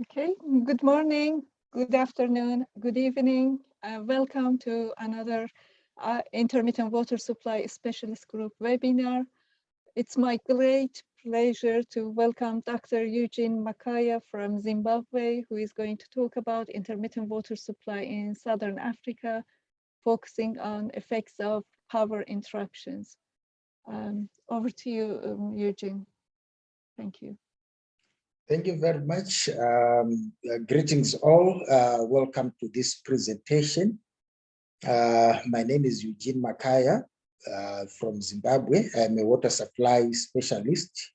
Okay, good morning, good afternoon, good evening. Welcome to another Intermittent Water Supply Specialist Group webinar. It's my great pleasure to welcome Dr. Eugine Makaya from Zimbabwe, who is going to talk about intermittent water supply in Southern Africa, focusing on effects of power interruptions. Over to you, Eugene. Thank you. Thank you very much. Greetings all. Welcome to this presentation. My name is Eugine Makaya from Zimbabwe. I'm a water supply specialist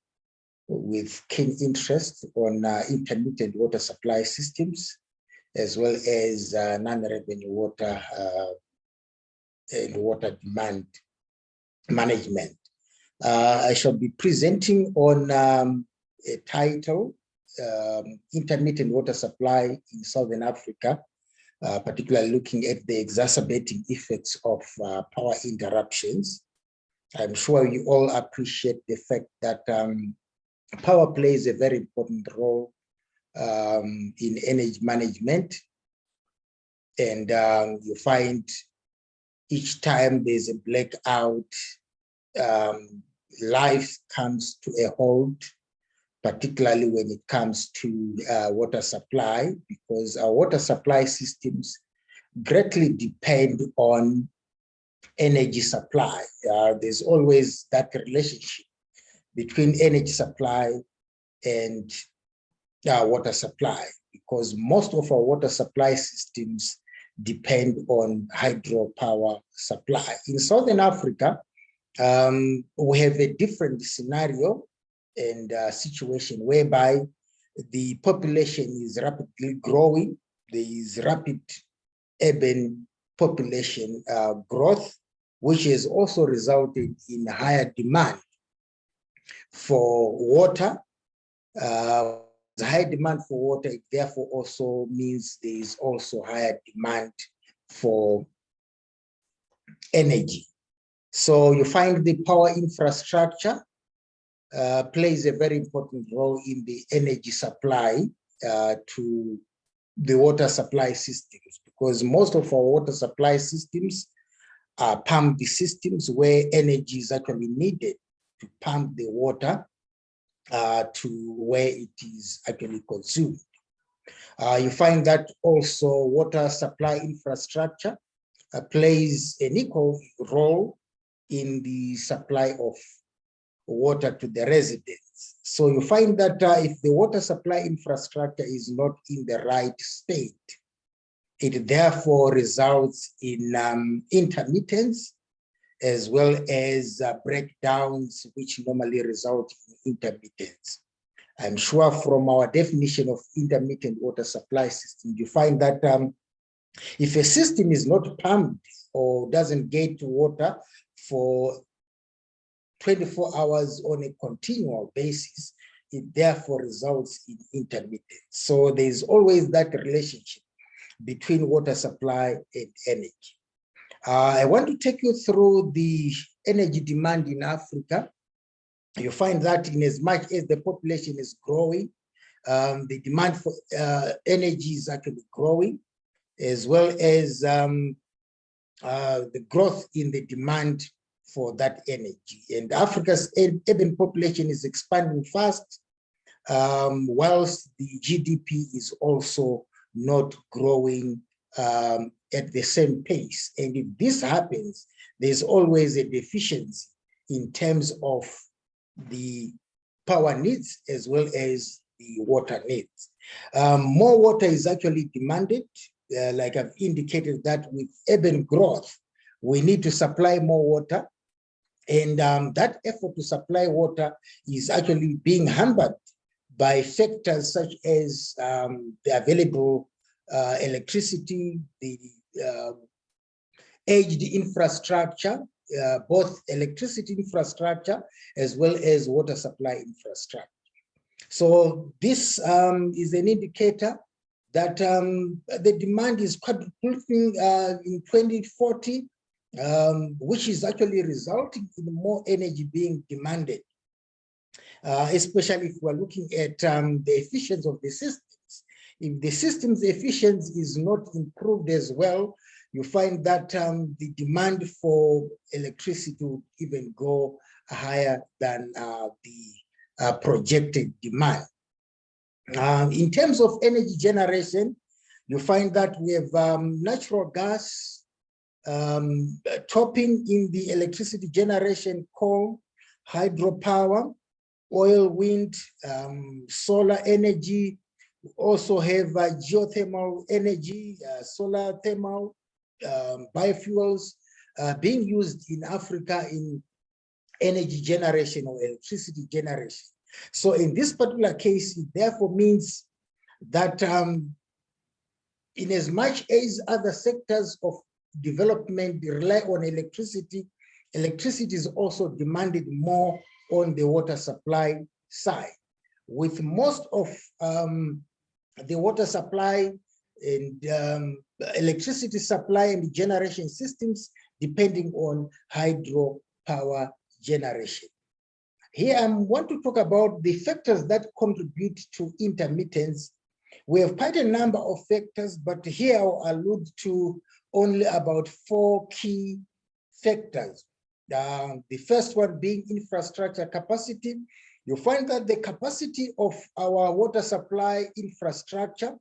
with keen interest on intermittent water supply systems, as well as non-revenue water and water demand management. I shall be presenting on a title, Intermittent Water Supply in Southern Africa, particularly looking at the exacerbating effects of power interruptions. I'm sure you all appreciate the fact that power plays a very important role in energy management. And you find each time there's a blackout, life comes to a halt, particularly when it comes to water supply, because our water supply systems greatly depend on energy supply. There's always that relationship between energy supply and water supply, because most of our water supply systems depend on hydropower supply. In Southern Africa, we have a different scenario and situation whereby the population is rapidly growing. There is rapid urban population growth, which has also resulted in higher demand for water. The high demand for water, it therefore also means there is also higher demand for energy. So you find the power infrastructure plays a very important role in the energy supply to the water supply systems, because most of our water supply systems are pumped systems where energy is actually needed to pump the water to where it is actually consumed. You find that also water supply infrastructure plays an equal role in the supply of water to the residents. So you find that if the water supply infrastructure is not in the right state, it therefore results in intermittence, as well as breakdowns, which normally result in intermittence. I'm sure from our definition of intermittent water supply system, you find that if a system is not pumped or doesn't get water for 24 hours on a continual basis, it therefore results in intermittence. So there's always that relationship between water supply and energy. I want to take you through the energy demand in Africa. You find that in as much as the population is growing, the demand for energy is actually growing, as well as the growth in the demand for that energy. And Africa's urban population is expanding fast, whilst the GDP is also not growing at the same pace. And if this happens, there's always a deficiency in terms of the power needs as well as the water needs. More water is actually demanded, like I've indicated that with urban growth, we need to supply more water. And that effort to supply water is actually being hampered by factors such as the available electricity, the aged infrastructure, both electricity infrastructure as well as water supply infrastructure. So this is an indicator that the demand is quadrupling in 2040, which is actually resulting in more energy being demanded, especially if we're looking at the efficiency of the systems. If the system's efficiency is not improved as well, you find that the demand for electricity would even go higher than the projected demand. In terms of energy generation, you find that we have natural gas topping in the electricity generation, coal, hydropower, oil, wind, solar energy. We also have geothermal energy, solar thermal, biofuels being used in Africa in energy generation or electricity generation. So in this particular case, it therefore means that in as much as other sectors of development rely on electricity, electricity is also demanded more on the water supply side, with most of the water supply and electricity supply and generation systems depending on hydropower generation. Here I want to talk about the factors that contribute to intermittence. We have quite a number of factors, but here I'll allude to only about 4 key factors. The first one being infrastructure capacity. You find that the capacity of our water supply infrastructure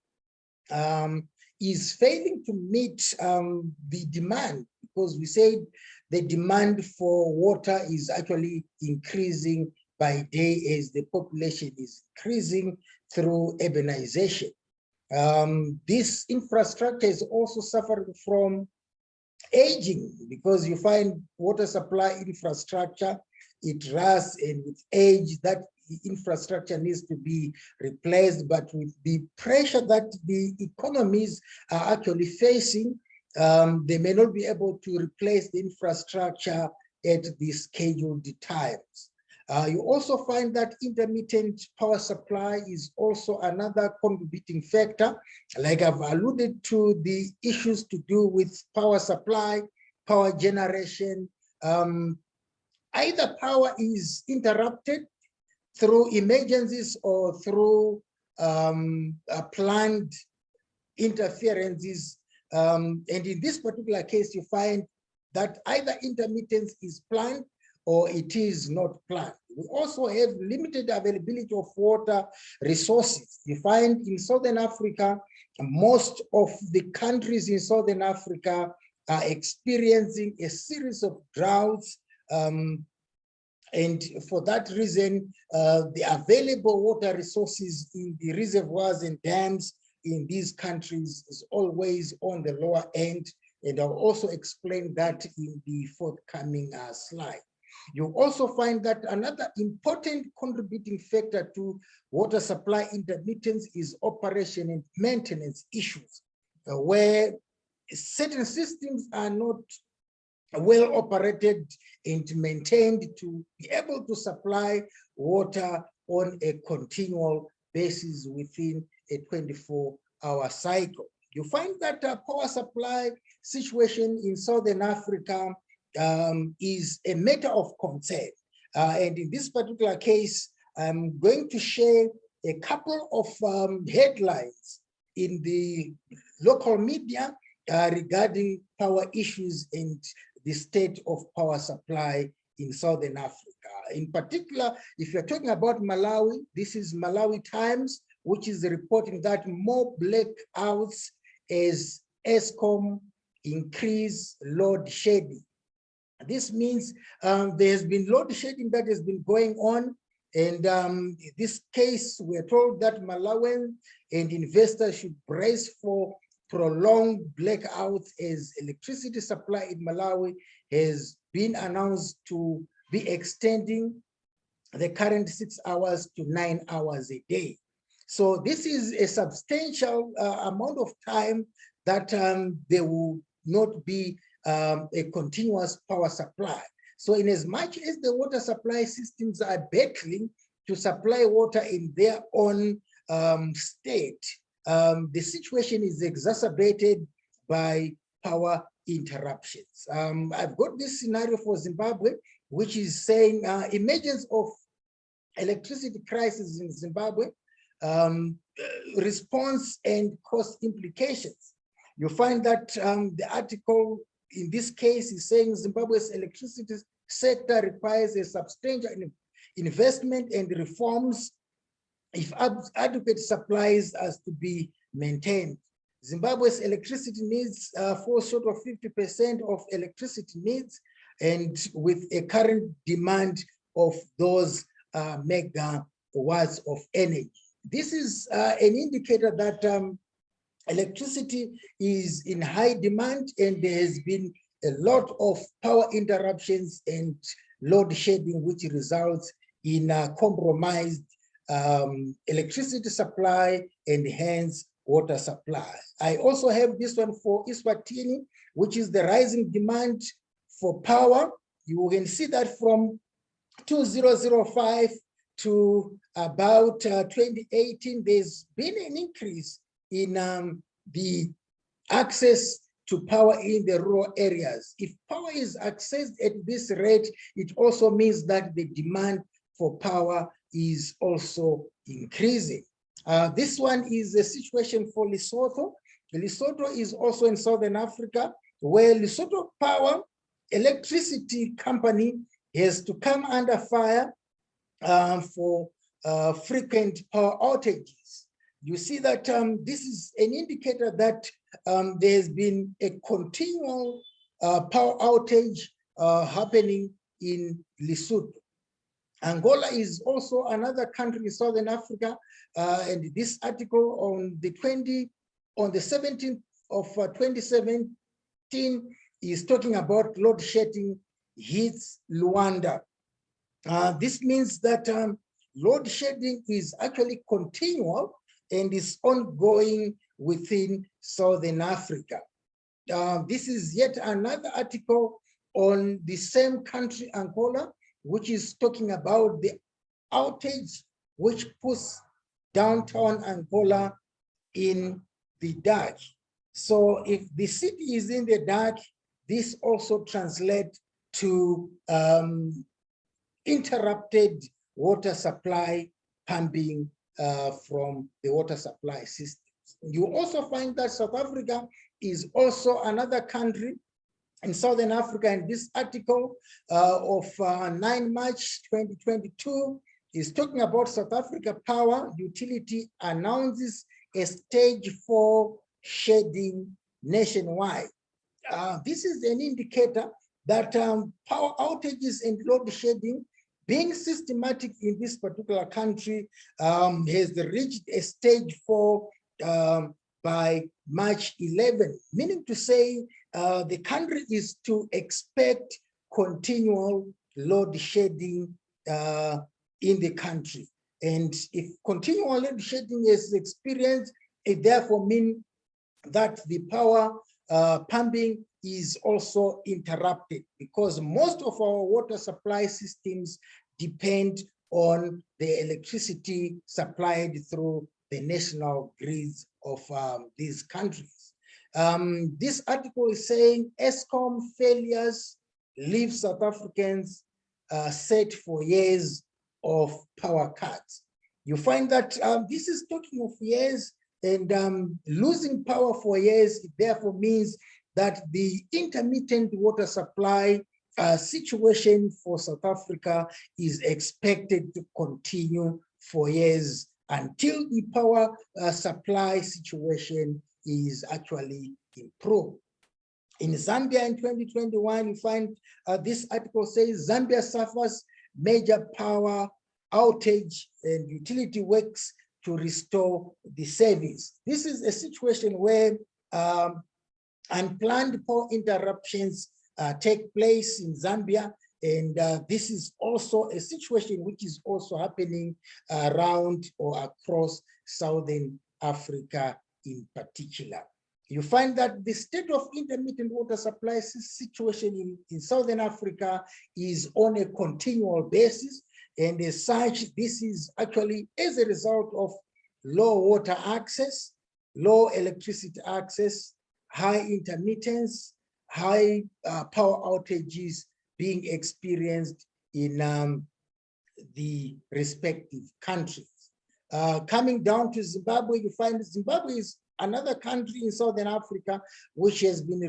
is failing to meet the demand, because we said the demand for water is actually increasing by day as the population is increasing through urbanization. This infrastructure is also suffering from aging, because you find water supply infrastructure, it rusts, and with age that infrastructure needs to be replaced. But with the pressure that the economies are actually facing, they may not be able to replace the infrastructure at the scheduled times. You also find that intermittent power supply is also another contributing factor. Like I've alluded to, the issues to do with power supply, power generation. Either power is interrupted through emergencies or through planned interferences. And in this particular case, you find that either intermittence is planned or it is not planned. We also have limited availability of water resources. You find in Southern Africa, most of the countries in Southern Africa are experiencing a series of droughts. And for that reason, the available water resources in the reservoirs and dams in these countries is always on the lower end. And I'll also explain that in the forthcoming slide. You also find that another important contributing factor to water supply intermittence is operation and maintenance issues, where certain systems are not well operated and maintained to be able to supply water on a continual basis within a 24-hour cycle. You find that power supply situation in Southern Africa is a matter of concern. And in this particular case, I'm going to share a couple of headlines in the local media regarding power issues and the state of power supply in Southern Africa. In particular, if you're talking about Malawi, this is Malawi Times, which is reporting that more blackouts as Eskom increase load shedding. This means there has been load shedding that has been going on. And in this case, we're told that Malawian and investors should brace for prolonged blackouts as electricity supply in Malawi has been announced to be extending the current 6 hours to 9 hours a day. So this is a substantial amount of time that there will not be a continuous power supply. So in as much as the water supply systems are battling to supply water in their own state, the situation is exacerbated by power interruptions. I've got this scenario for Zimbabwe, which is saying emergence of electricity crisis in Zimbabwe response and cost implications. You find that the article in this case is saying Zimbabwe's electricity sector requires a substantial investment and reforms if adequate supplies are to be maintained. Zimbabwe's electricity needs fall short of 50% of electricity needs, and with a current demand of those megawatts of energy. This is an indicator that electricity is in high demand, and there has been a lot of power interruptions and load shedding, which results in compromised electricity supply and hence water supply. I also have this one for Eswatini, which is the rising demand for power. You can see that from 2005 to about 2018, there's been an increase in the access to power in the rural areas. If power is accessed at this rate, it also means that the demand for power is also increasing. This one is a situation for Lesotho. Lesotho is also in Southern Africa, where Lesotho Power Electricity Company has to come under fire for frequent power outages. You see that this is an indicator that there's been a continual power outage happening in Lesotho. Angola is also another country in Southern Africa, and this article on the 17th of 2017 is talking about load shedding hits Luanda. This means that load shedding is actually continual and is ongoing within Southern Africa. This is yet another article on the same country, Angola, which is talking about the outage which puts downtown Angola in the dark. So if the city is in the dark, this also translates to interrupted water supply pumping from the water supply systems. You also find that South Africa is also another country in Southern Africa, and this article of 9 March 2022 is talking about South Africa Power Utility announces a stage 4 shedding nationwide. This is an indicator that power outages and load shedding being systematic in this particular country has reached a stage 4 by March 11, meaning to say the country is to expect continual load shedding in the country. And if continual load shedding is experienced, it therefore means that the power pumping is also interrupted, because most of our water supply systems depend on the electricity supplied through the national grids of these countries. This article is saying ESCOM failures leave South Africans set for years of power cuts. You find that this is talking of years, and losing power for years, it therefore means that the intermittent water supply situation for South Africa is expected to continue for years until the power supply situation is actually improved. In Zambia in 2021, you find this article says Zambia suffers major power outage and utility works to restore the service. This is a situation where unplanned power interruptions take place in Zambia, and this is also a situation which is also happening around or across Southern Africa in particular. You find that the state of intermittent water supply situation in Southern Africa is on a continual basis, and as such, this is actually as a result of low water access, low electricity access, high intermittence, high power outages being experienced in the respective countries. Coming down to Zimbabwe, you find Zimbabwe is another country in Southern Africa which has been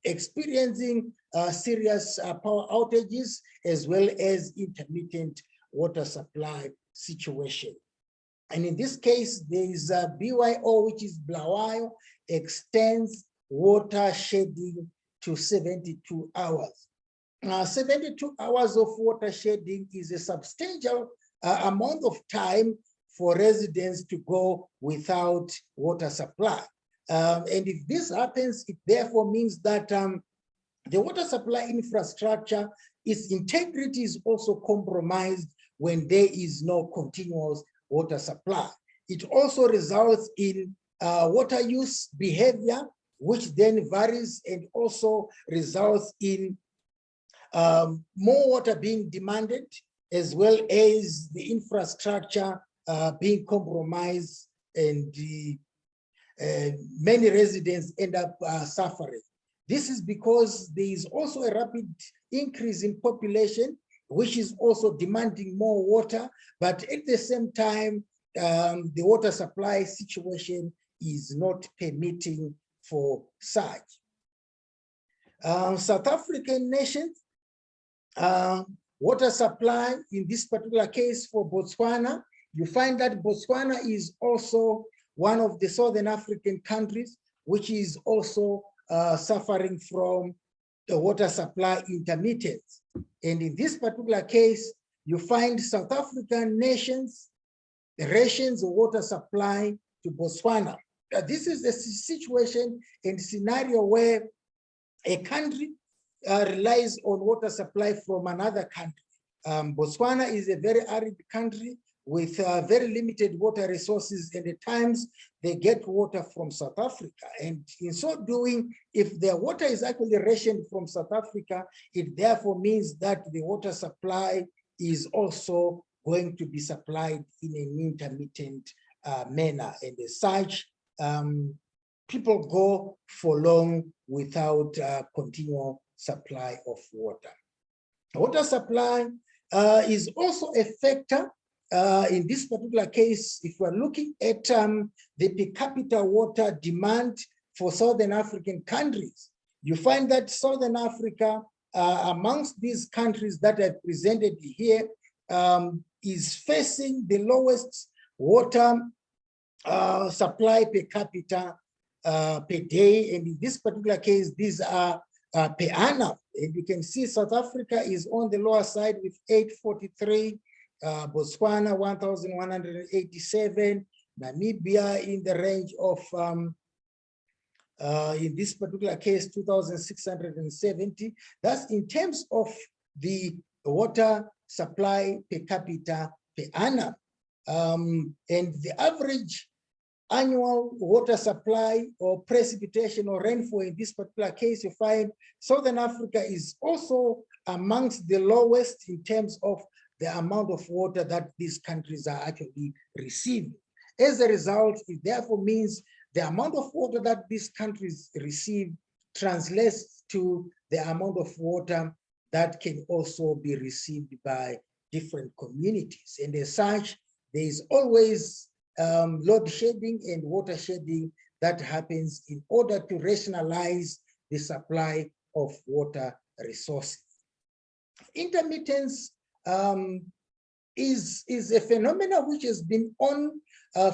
experiencing serious power outages as well as intermittent water supply situation. And in this case, there is a BYO, which is Blawayo, extends water shedding to 72 hours. 72 hours of water shedding is a substantial amount of time for residents to go without water supply. And if this happens, it therefore means that the water supply infrastructure, its integrity is also compromised when there is no continuous water supply. It also results in water use behavior, which then varies and also results in more water being demanded, as well as the infrastructure being compromised, and many residents end up suffering. This is because there is also a rapid increase in population, which is also demanding more water, but at the same time, the water supply situation is not permitting for such. South African nations, water supply, in this particular case for Botswana, you find that Botswana is also one of the Southern African countries, which is also suffering from the water supply intermittence. And in this particular case, you find South African nations, the rations of water supply to Botswana. This is a situation and scenario where a country relies on water supply from another country. Botswana is a very arid country with very limited water resources, and at times they get water from South Africa. And in so doing, if their water is actually rationed from South Africa, it therefore means that the water supply is also going to be supplied in an intermittent manner. And as such, people go for long without continual supply of water. Water supply is also a factor. In this particular case, if we're looking at the per capita water demand for Southern African countries, you find that Southern Africa, amongst these countries that are presented here, is facing the lowest water supply per capita per day. And in this particular case, these are per annum. And you can see South Africa is on the lower side with 843, Botswana 1,187, Namibia in the range of, in this particular case, 2,670. That's in terms of the water supply per capita per annum. And the average annual water supply or precipitation or rainfall in this particular case, you find Southern Africa is also amongst the lowest in terms of the amount of water that these countries are actually receiving. As a result, it therefore means the amount of water that these countries receive translates to the amount of water that can also be received by different communities. And as such, there is always load shedding and water shedding that happens in order to rationalize the supply of water resources. Intermittence is a phenomenon which has been on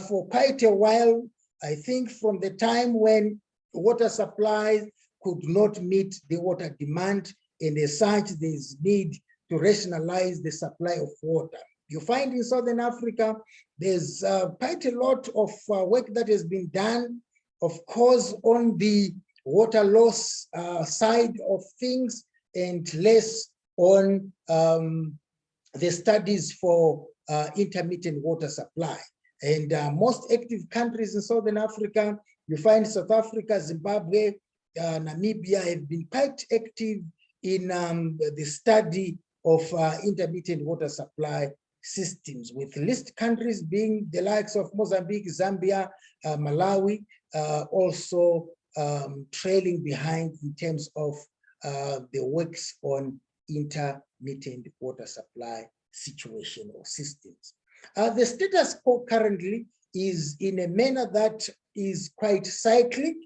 for quite a while. I think from the time when water supply could not meet the water demand, and as such, there is need to rationalize the supply of water. You find in Southern Africa, there's quite a lot of work that has been done, of course, on the water loss side of things, and less on the studies for intermittent water supply. And most active countries in Southern Africa, you find South Africa, Zimbabwe, Namibia have been quite active in the study of intermittent water supply systems, with list countries being the likes of Mozambique, Zambia, Malawi, also trailing behind in terms of the works on intermittent water supply situation or systems. The status quo currently is in a manner that is quite cyclic,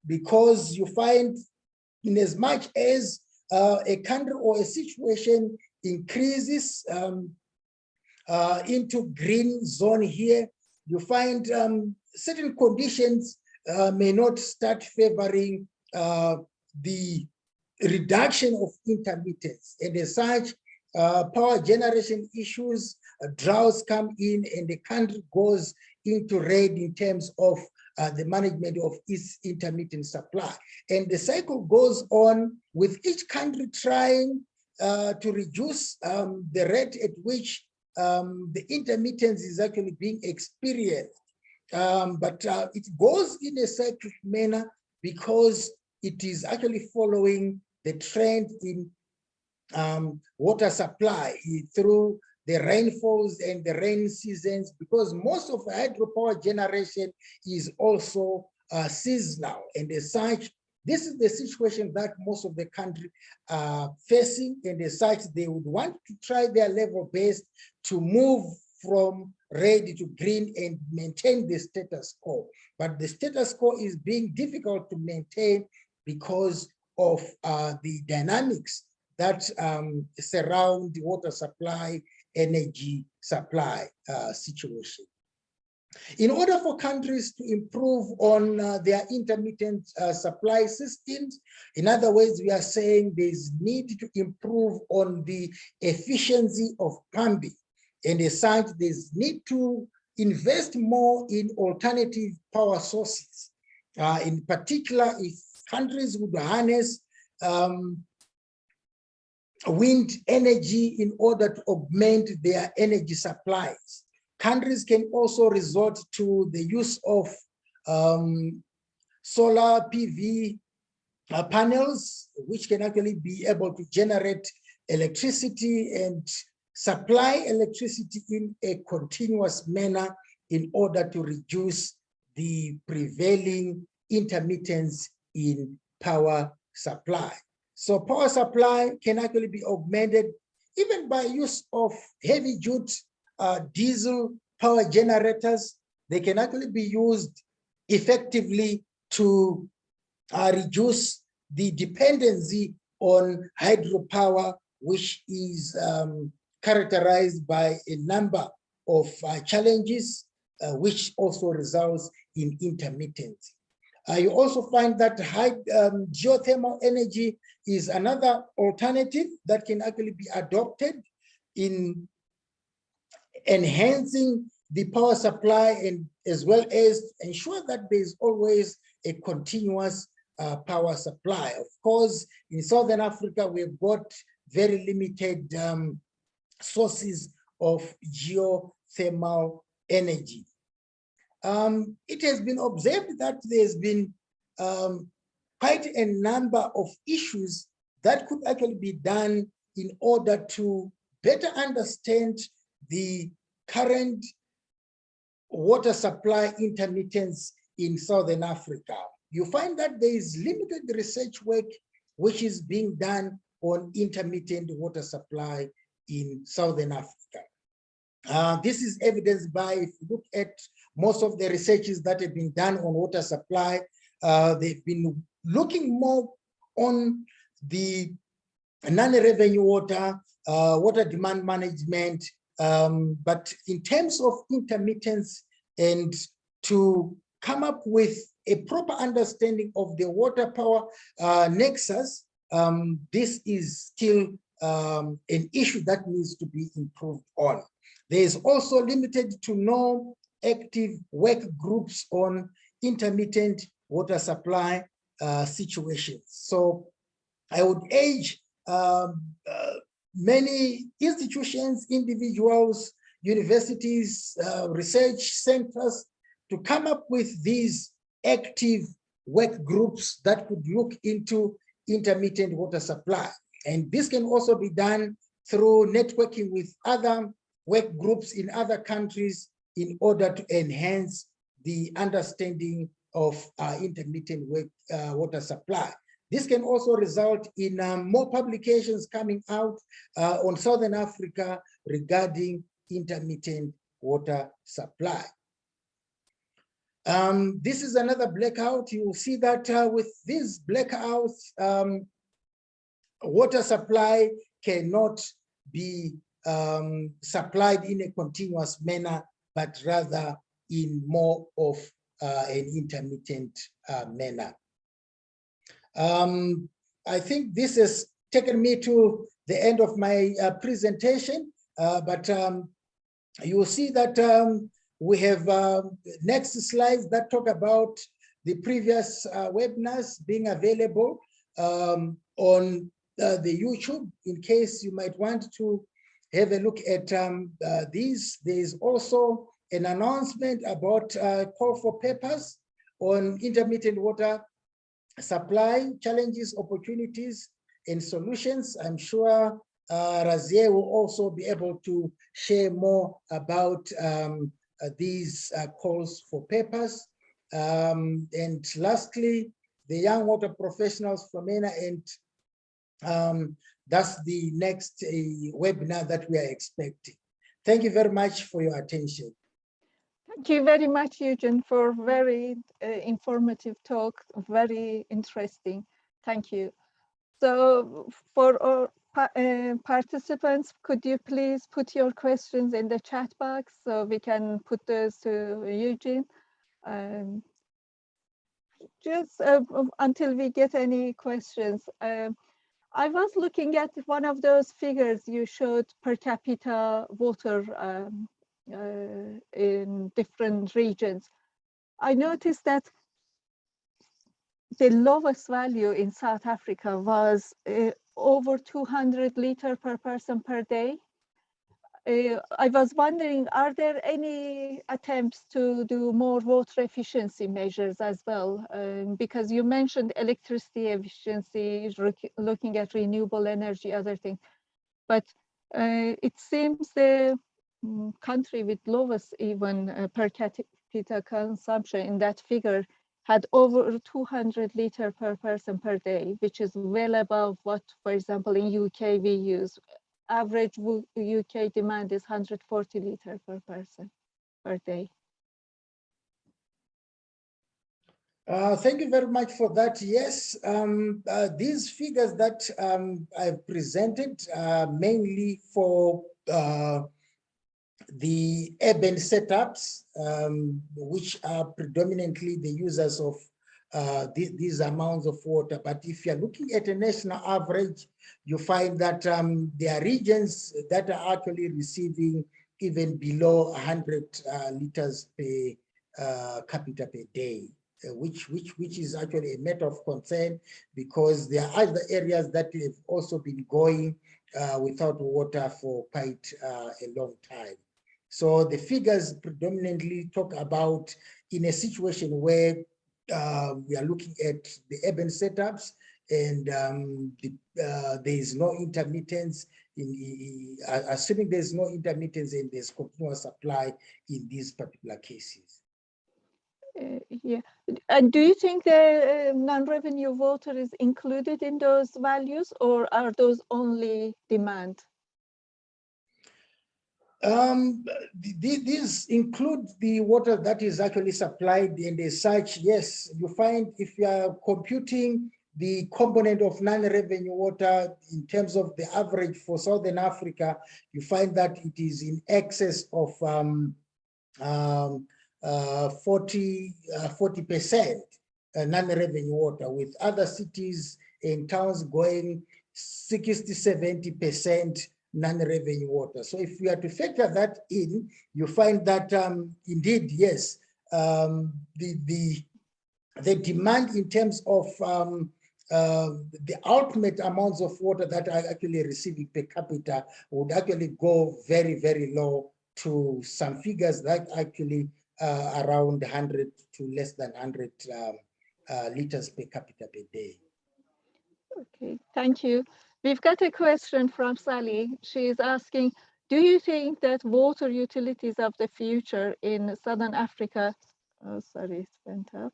because you find in as much as a country or a situation increases into green zone here, you find certain conditions may not start favoring the reduction of intermittence. And as such, power generation issues, droughts come in, and the country goes into red in terms of the management of its intermittent supply. And the cycle goes on with each country trying to reduce the rate at which the intermittence is actually being experienced. But it goes in a cyclic manner because it is actually following the trend in water supply through the rainfalls and the rain seasons, because most of hydropower generation is also seasonal. And as such, this is the situation that most of the country are facing, and as such, they would want to try their level best to move from red to green and maintain the status quo. But the status quo is being difficult to maintain because of the dynamics that surround the water supply, energy supply situation. In order for countries to improve on their intermittent supply systems, in other words, we are saying there's need to improve on the efficiency of pumping. And as such, there's need to invest more in alternative power sources. In particular, if countries would harness wind energy in order to augment their energy supplies. Countries can also resort to the use of solar PV panels, which can actually be able to generate electricity and supply electricity in a continuous manner in order to reduce the prevailing intermittence in power supply. So power supply can actually be augmented even by use of heavy duty diesel power generators. They can actually be used effectively to reduce the dependency on hydropower, which is characterized by a number of challenges, which also results in intermittency. You also find that geothermal energy is another alternative that can actually be adopted in enhancing the power supply, and as well as ensure that there's always a continuous power supply. Of course, in Southern Africa, we've got very limited sources of geothermal energy. It has been observed that there's been quite a number of issues that could actually be done in order to better understand the current water supply intermittence in Southern Africa. You find that there is limited research work which is being done on intermittent water supply in Southern Africa. This is evidenced by, if you look at most of the researches that have been done on water supply, they've been looking more on the non-revenue water, water demand management, but in terms of intermittence and to come up with a proper understanding of the water power nexus, this is still an issue that needs to be improved on. There is also limited to no active work groups on intermittent water supply situations. So I would urge many institutions, individuals, universities, research centers to come up with these active work groups that could look into intermittent water supply. And this can also be done through networking with other work groups in other countries in order to enhance the understanding of intermittent water supply. This can also result in more publications coming out on Southern Africa regarding intermittent water supply. This is another blackout. You will see that with these blackouts, water supply cannot be supplied in a continuous manner, but rather in more of an intermittent manner. I think this has taken me to the end of my presentation, but you will see that we have next slides that talk about the previous webinars being available on the YouTube, in case you might want to have a look at these. There is also an announcement about call for papers on intermittent water supply, challenges, opportunities, and solutions. I'm sure Razier will also be able to share more about these calls for papers. And lastly, the young water professionals from MENA, and that's the next webinar that we are expecting. Thank you very much for your attention. Thank you very much, Eugene, for very informative talk, very interesting. Thank you. So for our participants, could you please put your questions in the chat box so we can put those to Eugene? Just until we get any questions. I was looking at one of those figures you showed per capita water in different regions. I noticed that the lowest value in South Africa was over 200 liters per person per day. I was wondering, are there any attempts to do more water efficiency measures as well? Because you mentioned electricity efficiency, looking at renewable energy, other things. But it seems the country with lowest even per capita consumption in that figure had over 200 liters per person per day, which is well above what, for example, in UK we use. Average UK demand is 140 liters per person per day. Thank you very much for that. Yes, these figures that I've presented mainly for the urban setups, which are predominantly the users of these amounts of water. But if you're looking at a national average, you find that there are regions that are actually receiving even below 100 liters per capita per day, which is actually a matter of concern, because there are other areas that have also been going without water for quite a long time. So the figures predominantly talk about in a situation where we are looking at the urban setups, and there is no intermittence, assuming there's no intermittence and there's continuous supply in these particular cases. Yeah, and do you think the non-revenue water is included in those values, or are those only demand? These include the water that is actually supplied, and as such, yes, you find if you are computing the component of non-revenue water in terms of the average for Southern Africa, you find that it is in excess of 40% non-revenue water, with other cities and towns going 60–70% non-revenue water. So if we are to factor that in, you find that indeed, yes, the demand in terms of the ultimate amounts of water that are actually receiving per capita would actually go very, very low, to some figures that actually around 100 to less than 100 liters per capita per day. Okay, thank you. We've got a question from Sally. She is asking, do you think that water utilities of the future in Southern Africa, oh, sorry, it went up.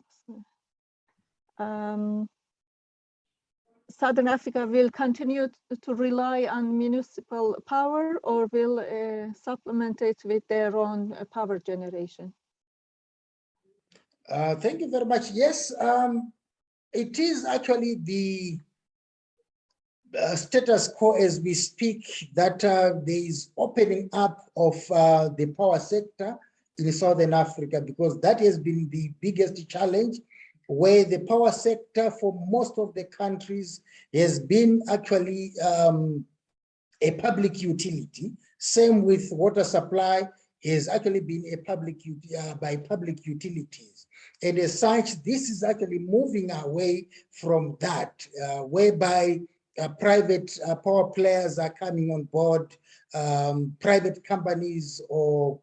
Southern Africa will continue to rely on municipal power, or will supplement it with their own power generation? Thank you very much. Yes, it is actually the status quo as we speak that there is opening up of the power sector in Southern Africa, because that has been the biggest challenge, where the power sector for most of the countries has been actually a public utility. Same with water supply, has actually been a public by public utilities. And as such, this is actually moving away from that, whereby private power players are coming on board, private companies, or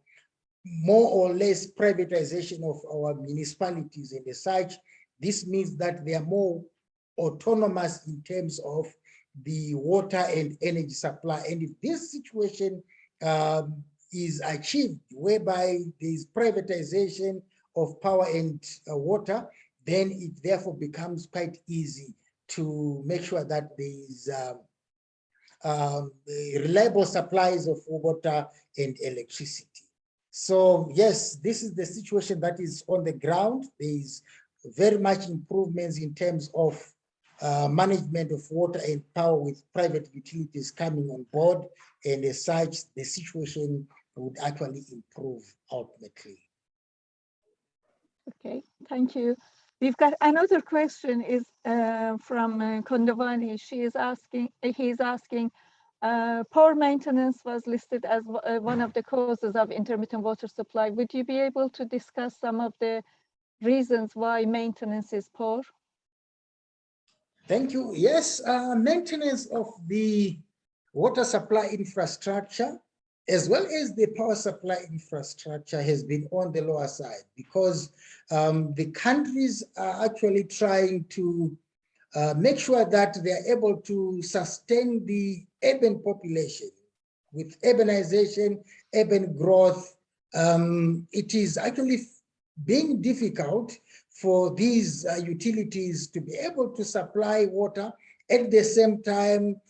more or less privatization of our municipalities and as such. This means that they are more autonomous in terms of the water and energy supply. And if this situation is achieved, whereby there is privatization of power and water, then it therefore becomes quite easy to make sure that there is reliable supplies of water and electricity. So yes, this is the situation that is on the ground. There is very much improvements in terms of management of water and power with private utilities coming on board, and as such, the situation would actually improve ultimately. Okay, thank you. We've got another question is from Kondovani. He's asking, poor maintenance was listed as one of the causes of intermittent water supply. Would you be able to discuss some of the reasons why maintenance is poor? Thank you. Yes, maintenance of the water supply infrastructure as well as the power supply infrastructure has been on the lower side, because the countries are actually trying to make sure that they are able to sustain the urban population. With urbanization, urban growth, it is actually being difficult for these utilities to be able to supply water at the same time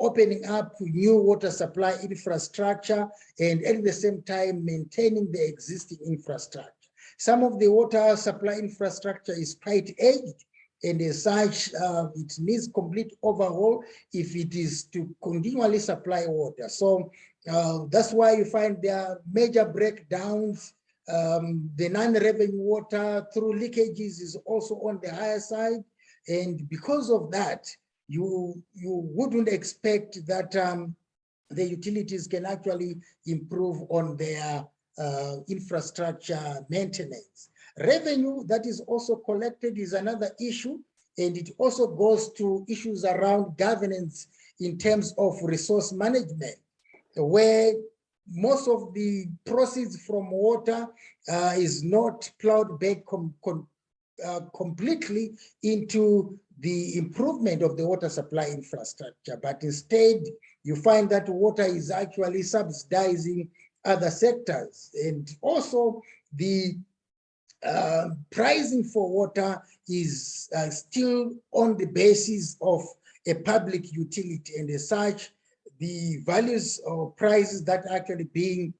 opening up new water supply infrastructure, and at the same time maintaining the existing infrastructure. Some of the water supply infrastructure is quite aged, and as such, it needs complete overhaul if it is to continually supply water. So that's why you find there are major breakdowns. The non-revenue water through leakages is also on the higher side, and because of that, you wouldn't expect that the utilities can actually improve on their infrastructure maintenance. Revenue that is also collected is another issue, and it also goes to issues around governance in terms of resource management, where most of the proceeds from water is not plowed back completely into the improvement of the water supply infrastructure, but instead you find that water is actually subsidizing other sectors. And also the pricing for water is still on the basis of a public utility, and as such, the values or prices that are actually being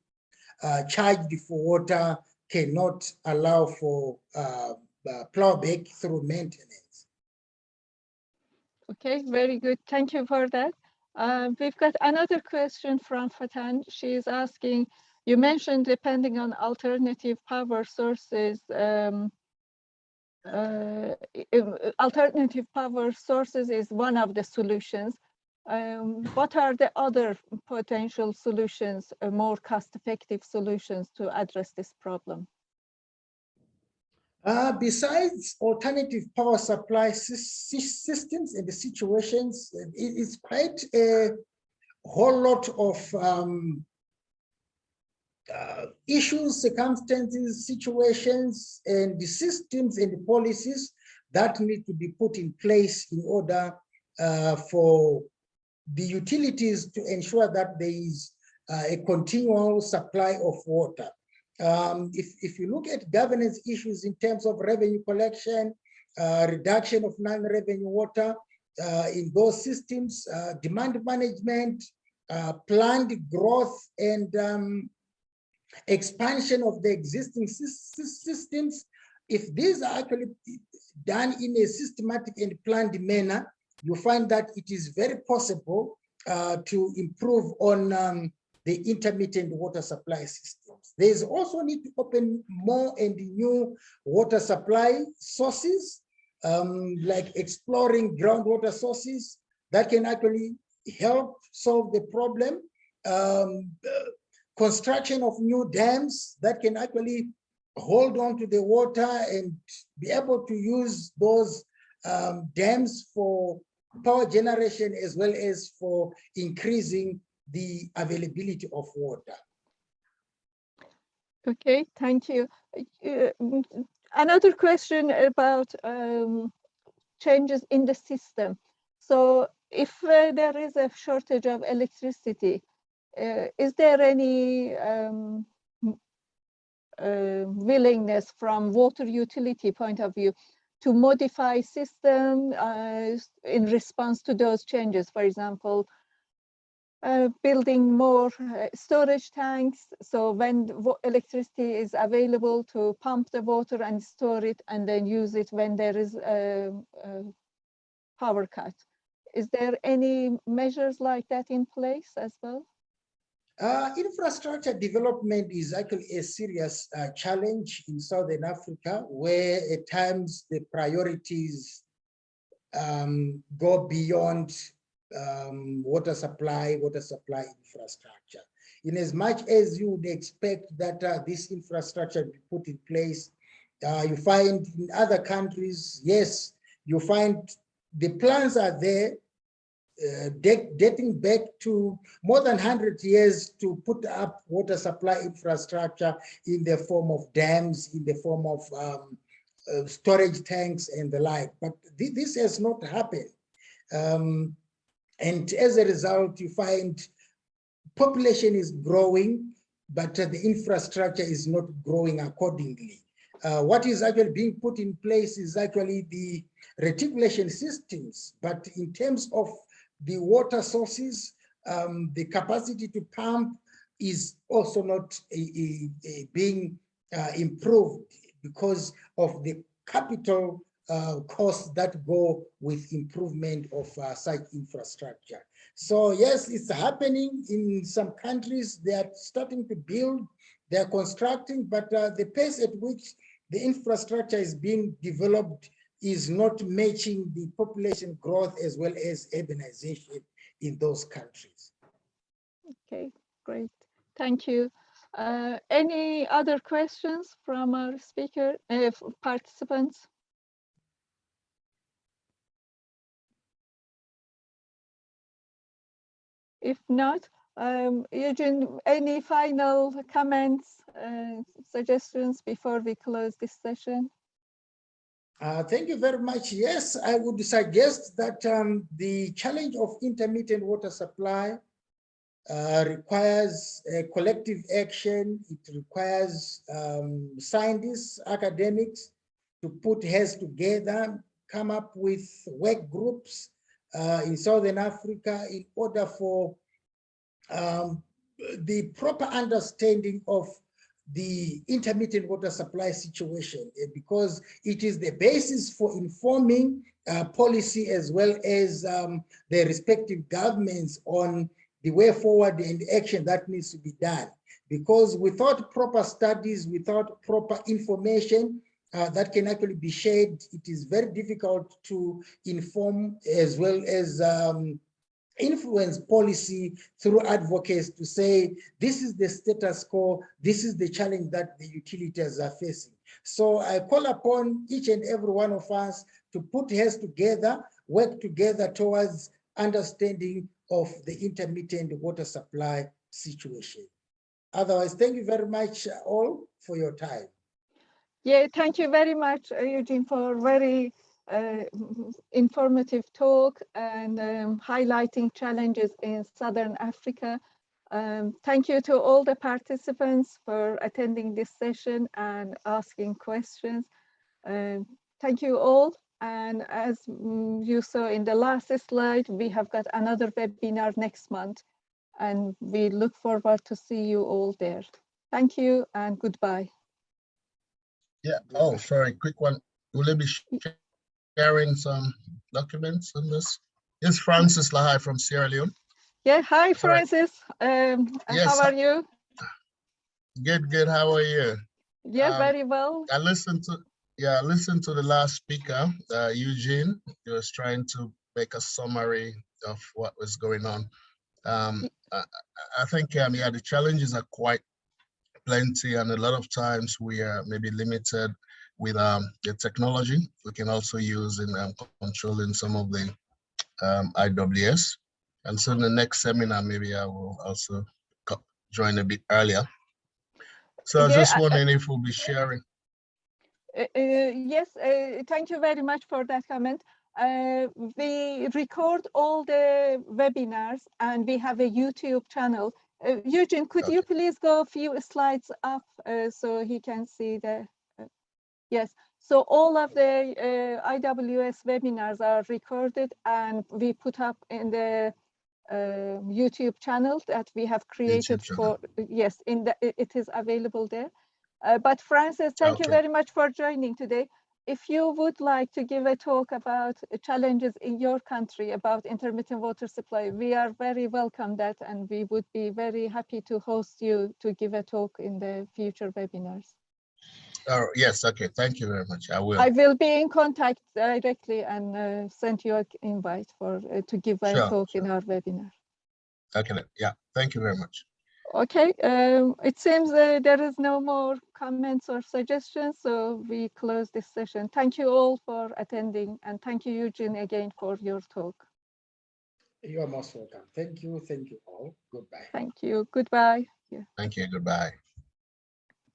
charged for water cannot allow for plowback through maintenance. Okay, very good. Thank you for that. We've got another question from Fatan. She's asking, you mentioned depending on alternative power sources, alternative power sources is one of the solutions. What are the other potential solutions, more cost-effective solutions to address this problem? Besides alternative power supply systems and the situations, it is quite a whole lot of issues, circumstances, situations, and the systems and the policies that need to be put in place in order for the utilities to ensure that there is a continual supply of water. If you look at governance issues in terms of revenue collection, reduction of non-revenue water, in those systems, demand management, planned growth, and expansion of the existing systems. If these are actually done in a systematic and planned manner, you find that it is very possible to improve on the intermittent water supply systems. There is also need to open more and new water supply sources, like exploring groundwater sources that can actually help solve the problem. Construction of new dams that can actually hold on to the water and be able to use those dams for power generation as well as for increasing the availability of water. Okay, thank you. Another question about changes in the system. So if there is a shortage of electricity, is there any willingness from water utility point of view to modify system in response to those changes? For example, building more storage tanks, so when electricity is available to pump the water and store it and then use it when there is a power cut. Is there any measures like that in place as well? Infrastructure development is actually a serious challenge in Southern Africa, where at times the priorities go beyond water supply infrastructure. In as much as you would expect that this infrastructure be put in place, you find in other countries, yes, you find the plans are there, dating back to more than 100 years to put up water supply infrastructure in the form of dams, in the form of storage tanks and the like. But this has not happened. And as a result, you find population is growing, but the infrastructure is not growing accordingly. What is actually being put in place is actually the reticulation systems, but in terms of the water sources, the capacity to pump is also not being improved because of the capital costs that go with improvement of such infrastructure. So yes, it's happening in some countries. They are starting to build, they're constructing, but the pace at which the infrastructure is being developed is not matching the population growth as well as urbanization in those countries. Okay, great. Thank you. Any other questions from our speaker, participants? If not, Eugene, any final comments, suggestions before we close this session? Thank you very much. Yes, I would suggest that the challenge of intermittent water supply requires collective action. It requires scientists, academics to put heads together, come up with work groups in Southern Africa in order for the proper understanding of the intermittent water supply situation, because it is the basis for informing policy as well as the respective governments on the way forward and action that needs to be done. Because without proper studies, without proper information that can actually be shared, it is very difficult to inform as well as influence policy through advocates to say, this is the status quo, this is the challenge that the utilities are facing. So I call upon each and every one of us to put heads together, work together towards understanding of the intermittent water supply situation. Otherwise, thank you very much all for your time. Yeah, thank you very much, Eugene, for very informative talk and highlighting challenges in Southern Africa. Thank you to all the participants for attending this session and asking questions. Thank you all. And as you saw in the last slide, we have got another webinar next month, and we look forward to see you all there. Thank you and goodbye. Yeah. Oh, sorry. Quick one. Will they be sharing some documents on this? It's Francis Lahai from Sierra Leone. Yeah. Hi, Sorry. Francis. Yes. How are you? Good. Good. How are you? Yeah, very well. I listened to the last speaker, Eugene. He was trying to make a summary of what was going on. I think yeah, the challenges are quite plenty, and a lot of times we are maybe limited with the technology we can also use in controlling some of the IWS. And so in the next seminar, maybe I will also join a bit earlier. So I was just wondering if we'll be sharing. Yes, thank you very much for that comment. We record all the webinars and we have a YouTube channel. Eugene, could you please go a few slides up so he can see the, yes. So all of the IWS webinars are recorded and we put up in the YouTube channel that we have created for, yes, it is available there. But Francis, thank you very much for joining today. If you would like to give a talk about challenges in your country about intermittent water supply, we are very welcome that, and we would be very happy to host you to give a talk in the future webinars. Yes, okay, thank you very much. I will. I will be in contact directly and send you an invite for to give a talk in our webinar. Okay, yeah, thank you very much. Okay, it seems there is no more comments or suggestions, so we close this session. Thank you all for attending, and thank you, Eugene, again for your talk. You are most welcome. Thank you all. Goodbye. Thank you. Goodbye. Thank you. Goodbye.